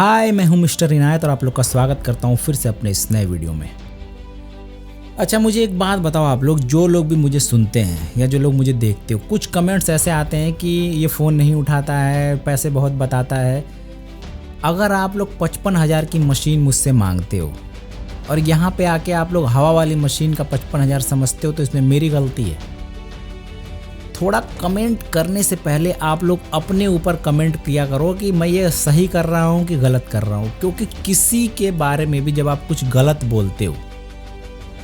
हाय, मैं हूं मिस्टर इनायत और आप लोग का स्वागत करता हूं फिर से अपने इस नए वीडियो में। अच्छा, मुझे एक बात बताओ, आप लोग जो लोग भी मुझे सुनते हैं या जो लोग मुझे देखते हो, कुछ कमेंट्स ऐसे आते हैं कि ये फ़ोन नहीं उठाता है, पैसे बहुत बताता है। अगर आप लोग 55,000 की मशीन मुझसे मांगते हो और यहाँ पे आके आप लोग हवा वाली मशीन का 55,000 समझते हो, तो इसमें मेरी गलती है। थोड़ा कमेंट करने से पहले आप लोग अपने ऊपर कमेंट किया करो कि मैं ये सही कर रहा हूँ कि गलत कर रहा हूँ, क्योंकि किसी के बारे में भी जब आप कुछ गलत बोलते हो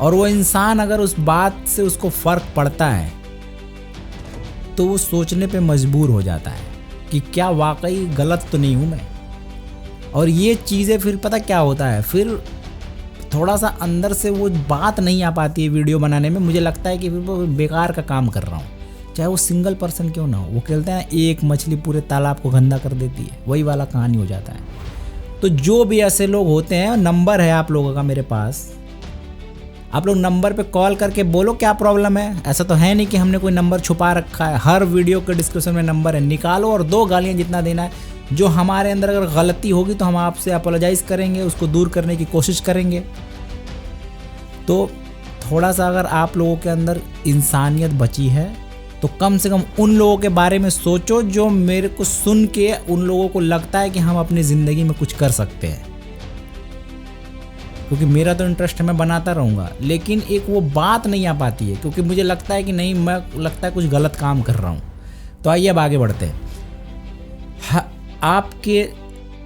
और वो इंसान अगर उस बात से उसको फ़र्क पड़ता है तो वो सोचने पे मजबूर हो जाता है कि क्या वाकई गलत तो नहीं हूँ मैं। और ये चीज़ें फिर पता क्या होता है, फिर थोड़ा सा अंदर से वो बात नहीं आ पाती है वीडियो बनाने में। मुझे लगता है कि फिर वो बेकार का काम कर रहा हूँ, चाहे वो सिंगल पर्सन क्यों ना हो। वो कहते हैं एक मछली पूरे तालाब को गंदा कर देती है, वही वाला कहानी हो जाता है। तो जो भी ऐसे लोग होते हैं, नंबर है आप लोगों का मेरे पास, आप लोग नंबर पे कॉल करके बोलो क्या प्रॉब्लम है। ऐसा तो है नहीं कि हमने कोई नंबर छुपा रखा है। हर वीडियो के डिस्क्रिप्शन में नंबर है, निकालो और दो गालियाँ जितना देना है। जो हमारे अंदर अगर गलती होगी तो हम आपसे अपोलोजाइज़ करेंगे, उसको दूर करने की कोशिश करेंगे। तो थोड़ा सा अगर आप लोगों के अंदर इंसानियत बची है तो कम से कम उन लोगों के बारे में सोचो जो मेरे को सुन के उन लोगों को लगता है कि हम अपनी ज़िंदगी में कुछ कर सकते हैं। क्योंकि मेरा तो इंटरेस्ट है, मैं बनाता रहूँगा, लेकिन एक वो बात नहीं आ पाती है क्योंकि मुझे लगता है कि नहीं, मैं लगता है कुछ गलत काम कर रहा हूँ। तो आइए अब आगे बढ़ते हैं। आपके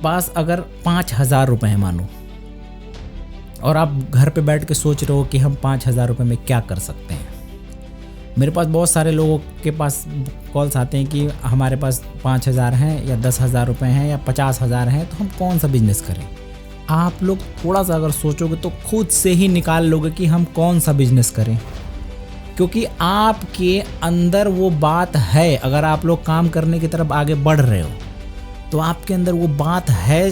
पास अगर 5,000 रुपये हैं मानो, और आप घर पे बैठ के सोच रहे हो कि हम 5,000 रुपये में क्या कर सकते हैं। मेरे पास बहुत सारे लोगों के पास कॉल्स आते हैं कि हमारे पास 5,000 हैं या 10,000 रुपये हैं या 50,000 हैं, तो हम कौन सा बिजनेस करें। आप लोग थोड़ा सा अगर सोचोगे तो खुद से ही निकाल लोगे कि हम कौन सा बिजनेस करें, क्योंकि आपके अंदर वो बात है। अगर आप लोग काम करने की तरफ आगे बढ़ रहे हो तो आपके अंदर वो बात है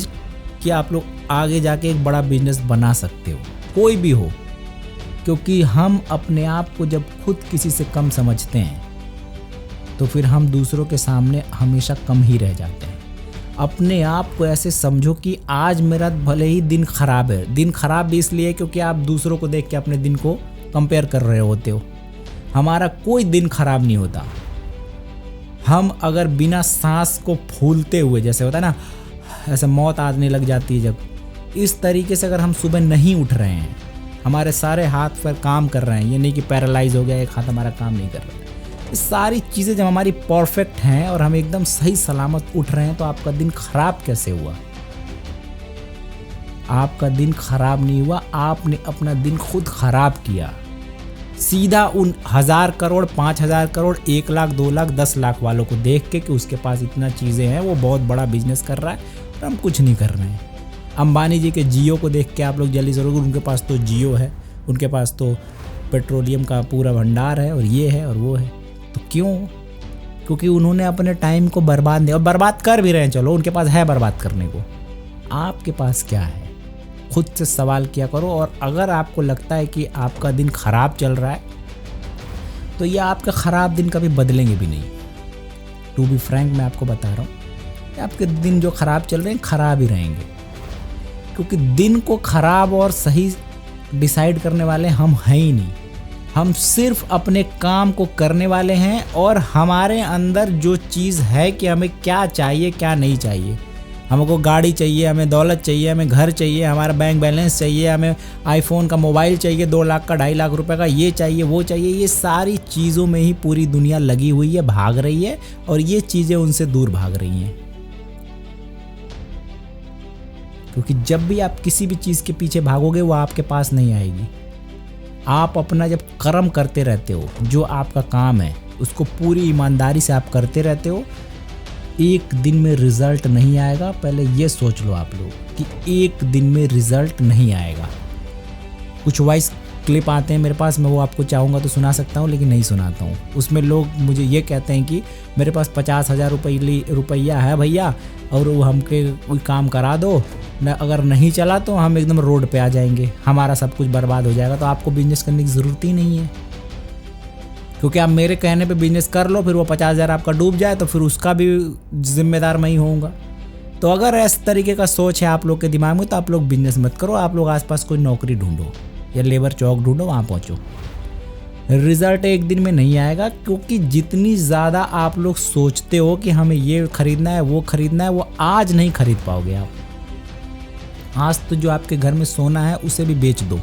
कि आप लोग आगे जाके एक बड़ा बिजनेस बना सकते हो, कोई भी हो। क्योंकि हम अपने आप को जब खुद किसी से कम समझते हैं तो फिर हम दूसरों के सामने हमेशा कम ही रह जाते हैं। अपने आप को ऐसे समझो कि आज मेरा भले ही दिन खराब है, दिन खराब भी इसलिए क्योंकि आप दूसरों को देख के अपने दिन को कंपेयर कर रहे होते हो। हमारा कोई दिन खराब नहीं होता। हम अगर बिना सांस को फूलते हुए, जैसे होता है ना, ऐसे मौत आने लग जाती है, जब इस तरीके से अगर हम सुबह नहीं उठ रहे हैं, हमारे सारे हाथ पर काम कर रहे हैं, ये नहीं कि पैरालाइज हो गया एक हाथ हमारा काम नहीं कर रहा है, ये सारी चीज़ें जब हमारी परफेक्ट हैं और हम एकदम सही सलामत उठ रहे हैं, तो आपका दिन खराब कैसे हुआ। आपका दिन खराब नहीं हुआ, आपने अपना दिन खुद खराब किया। सीधा उन 1,000 करोड़, 5,000 करोड़, 1 लाख, 2 लाख, 10 लाख वालों को देख के कि उसके पास इतना चीज़ें हैं, वो बहुत बड़ा बिजनेस कर रहा है और हम कुछ नहीं कर रहे हैं। अंबानी जी के जियो को देख के आप लोग जल्दी ज़रूर, उनके पास तो जियो है, उनके पास तो पेट्रोलियम का पूरा भंडार है और ये है और वो है। तो क्यों? क्योंकि उन्होंने अपने टाइम को बर्बाद नहीं, और बर्बाद कर भी रहे हैं, चलो उनके पास है बर्बाद करने को। आपके पास क्या है? खुद से सवाल किया करो। और अगर आपको लगता है कि आपका दिन खराब चल रहा है तो ये आपका ख़राब दिन कभी बदलेंगे भी नहीं। टू बी फ्रैंक मैं आपको बता रहा हूँ कि आपके दिन जो ख़राब चल रहे हैं ख़राब ही रहेंगे, क्योंकि दिन को ख़राब और सही डिसाइड करने वाले हम हैं ही नहीं। हम सिर्फ अपने काम को करने वाले हैं और हमारे अंदर जो चीज़ है कि हमें क्या चाहिए क्या नहीं चाहिए। हमको गाड़ी चाहिए, हमें दौलत चाहिए, हमें घर चाहिए, हमारा बैंक बैलेंस चाहिए, हमें आईफोन का मोबाइल चाहिए 2 लाख का, 2.5 लाख रुपए का, ये चाहिए वो चाहिए। ये सारी चीज़ों में ही पूरी दुनिया लगी हुई है, भाग रही है, और ये चीज़ें उनसे दूर भाग रही हैं। क्योंकि जब भी आप किसी भी चीज़ के पीछे भागोगे वो आपके पास नहीं आएगी। आप अपना जब कर्म करते रहते हो, जो आपका काम है उसको पूरी ईमानदारी से आप करते रहते हो, एक दिन में रिज़ल्ट नहीं आएगा। पहले ये सोच लो आप लोग कि एक दिन में रिज़ल्ट नहीं आएगा। कुछ वॉइस क्लिप आते हैं मेरे पास, मैं वो आपको चाहूँगा तो सुना सकता हूँ, लेकिन नहीं सुनाता हूँ। उसमें लोग मुझे ये कहते हैं कि मेरे पास 50,000 रुपया है भैया, और वो हमके कोई काम करा दो न, अगर नहीं चला तो हम एकदम रोड पे आ जाएंगे, हमारा सब कुछ बर्बाद हो जाएगा। तो आपको बिजनेस करने की ज़रूरत ही नहीं है, क्योंकि आप मेरे कहने पे बिजनेस कर लो, फिर वो 50,000 आपका डूब जाए तो फिर उसका भी जिम्मेदार मैं ही होऊंगा। तो अगर इस तरीके का सोच है आप लोग के दिमाग में तो आप लोग बिजनेस मत करो, आप लोग आसपास कोई नौकरी ढूंढो या लेबर चौक ढूंढो, वहाँ पहुँचो। रिजल्ट एक दिन में नहीं आएगा, क्योंकि जितनी ज़्यादा आप लोग सोचते हो कि हमें ये खरीदना है वो खरीदना है, वो आज नहीं खरीद पाओगे आप। आज तो जो आपके घर में सोना है उसे भी बेच दो,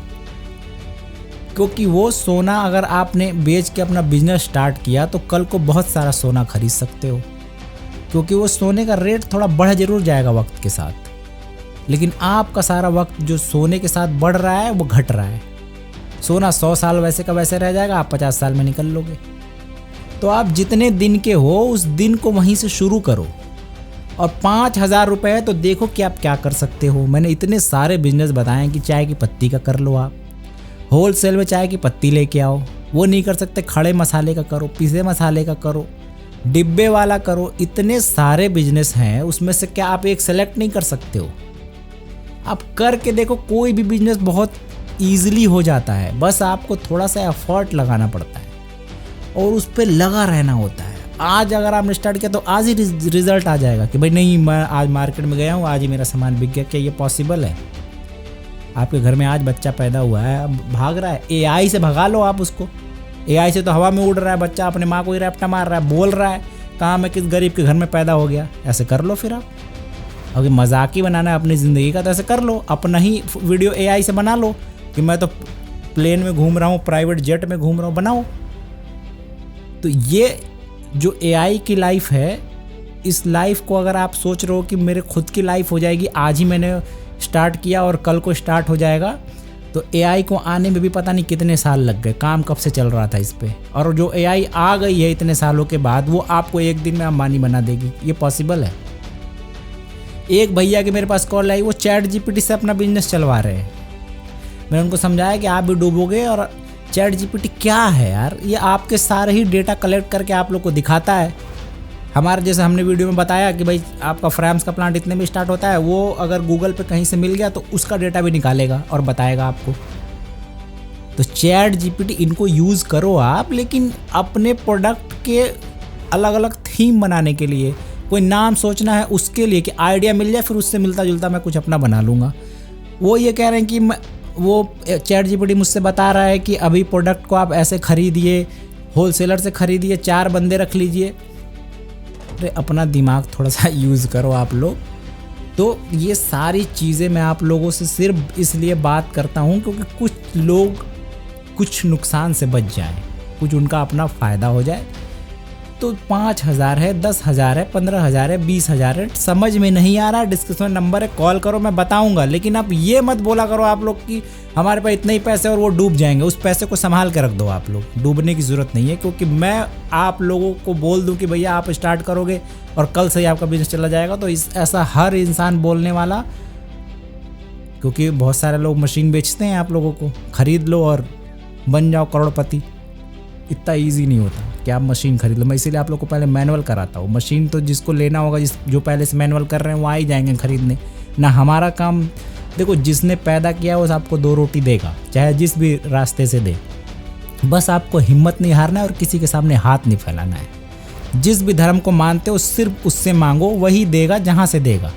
क्योंकि वो सोना अगर आपने बेच के अपना बिजनेस स्टार्ट किया तो कल को बहुत सारा सोना खरीद सकते हो, क्योंकि वो सोने का रेट थोड़ा बढ़ जरूर जाएगा वक्त के साथ, लेकिन आपका सारा वक्त जो सोने के साथ बढ़ रहा है वो घट रहा है। सोना 100 साल वैसे का वैसे रह जाएगा, आप 50 साल में निकल लोगे। तो आप जितने दिन के हो उस दिन को वहीं से शुरू करो। और 5,000 रुपये है तो देखो कि आप क्या कर सकते हो। मैंने इतने सारे बिजनेस बताए कि चाय की पत्ती का कर लो, आप होलसेल में चाय की पत्ती लेके आओ। वो नहीं कर सकते, खड़े मसाले का करो, पिसे मसाले का करो, डिब्बे वाला करो। इतने सारे बिजनेस हैं, उसमें से क्या आप एक सेलेक्ट नहीं कर सकते हो? आप करके देखो, कोई भी बिजनेस बहुत ईजिली हो जाता है, बस आपको थोड़ा सा एफर्ट लगाना पड़ता है और उस पर लगा रहना होता है। आज अगर आपने स्टार्ट किया तो आज ही रिजल्ट आ जाएगा कि भाई नहीं, मैं आज मार्केट में गया हूँ, आज ही मेरा सामान बिक गया। क्या ये पॉसिबल है? आपके घर में आज बच्चा पैदा हुआ है, अब भाग रहा है, एआई से भगा लो आप उसको। एआई से तो हवा में उड़ रहा है बच्चा, अपने माँ को ही रैप्टा मार रहा है, बोल रहा है कहाँ मैं किस गरीब के घर में पैदा हो गया। ऐसे कर लो फिर आप। अगर मजाक ही बनाना है अपनी ज़िंदगी का तो ऐसे कर लो, अपना ही वीडियो एआई से बना लो कि मैं तो प्लेन में घूम रहा हूँ, प्राइवेट जेट में घूम रहा हूँ, बनाओ। तो ये जो एआई की लाइफ है, इस लाइफ को अगर आप सोच रहे हो कि मेरे खुद की लाइफ हो जाएगी, आज ही मैंने स्टार्ट किया और कल को स्टार्ट हो जाएगा, तो एआई को आने में भी पता नहीं कितने साल लग गए। काम कब से चल रहा था इस पे, और जो एआई आ गई है इतने सालों के बाद, वो आपको एक दिन में अंबानी बना देगी। ये पॉसिबल है? एक भैया के मेरे पास कॉल आई, वो चैट जीपीटी से अपना बिजनेस चलवा रहे हैं। मैंने उनको समझाया कि आप भी डूबोगे। और चैट जीपीटी क्या है यार, ये आपके सारे ही डेटा कलेक्ट करके आप लोग को दिखाता है। हमारे जैसे हमने वीडियो में बताया कि भाई आपका फ्रांस का प्लांट इतने में स्टार्ट होता है, वो अगर गूगल पे कहीं से मिल गया तो उसका डेटा भी निकालेगा और बताएगा आपको। तो चैट जीपीटी इनको यूज़ करो आप, लेकिन अपने प्रोडक्ट के अलग अलग थीम बनाने के लिए, कोई नाम सोचना है उसके लिए कि आइडिया मिल जाए, फिर उससे मिलता जुलता मैं कुछ अपना बना लूँगा। वो ये कह रहे हैं कि वो चैट जीपीटी मुझसे बता रहा है कि अभी प्रोडक्ट को आप ऐसे खरीदिए, होलसेलर से खरीदिए, 4 बंदे रख लीजिए। अरे अपना दिमाग थोड़ा सा यूज़ करो आप लोग। तो ये सारी चीज़ें मैं आप लोगों से सिर्फ इसलिए बात करता हूँ क्योंकि कुछ लोग कुछ नुकसान से बच जाएं, कुछ उनका अपना फ़ायदा हो जाए। तो 5,000 है, 10,000 है, 15,000 है, 20,000 है, समझ में नहीं आ रहा, डिस्क्रिप्शन नंबर है, कॉल करो, मैं बताऊंगा। लेकिन आप ये मत बोला करो आप लोग कि हमारे पास इतने ही पैसे और वो डूब जाएंगे। उस पैसे को संभाल के रख दो आप लोग, डूबने की ज़रूरत नहीं है। क्योंकि मैं आप लोगों को बोल दूं कि भैया आप स्टार्ट करोगे और कल से ही आपका बिजनेस चला जाएगा, तो ऐसा हर इंसान बोलने वाला, क्योंकि बहुत सारे लोग मशीन बेचते हैं आप लोगों को, खरीद लो और बन जाओ करोड़पति। इतना ईजी नहीं होता कि आप मशीन खरीद लो। मैं इसीलिए आप लोग को पहले मैनुअल कराता हूँ। मशीन तो जिसको लेना होगा, जो पहले से मैनुअल कर रहे हैं वो आ ही जाएंगे खरीदने। ना हमारा काम, देखो जिसने पैदा किया वो आपको 2 रोटी देगा, चाहे जिस भी रास्ते से दे। बस आपको हिम्मत नहीं हारना है और किसी के सामने हाथ नहीं फैलाना है। जिस भी धर्म को मानते हो सिर्फ उससे मांगो, वही देगा जहाँ से देगा,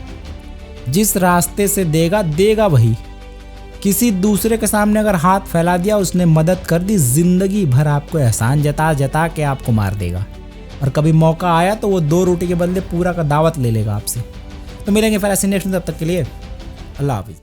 जिस रास्ते से देगा देगा वही। किसी दूसरे के सामने अगर हाथ फैला दिया, उसने मदद कर दी, जिंदगी भर आपको एहसान जता जता के आपको मार देगा। और कभी मौका आया तो वो 2 रोटी के बदले पूरा का दावत ले लेगा आपसे। तो मिलेंगे फिर ऐसे नेक्स्ट, तब तक के लिए अल्लाह हाफिज़।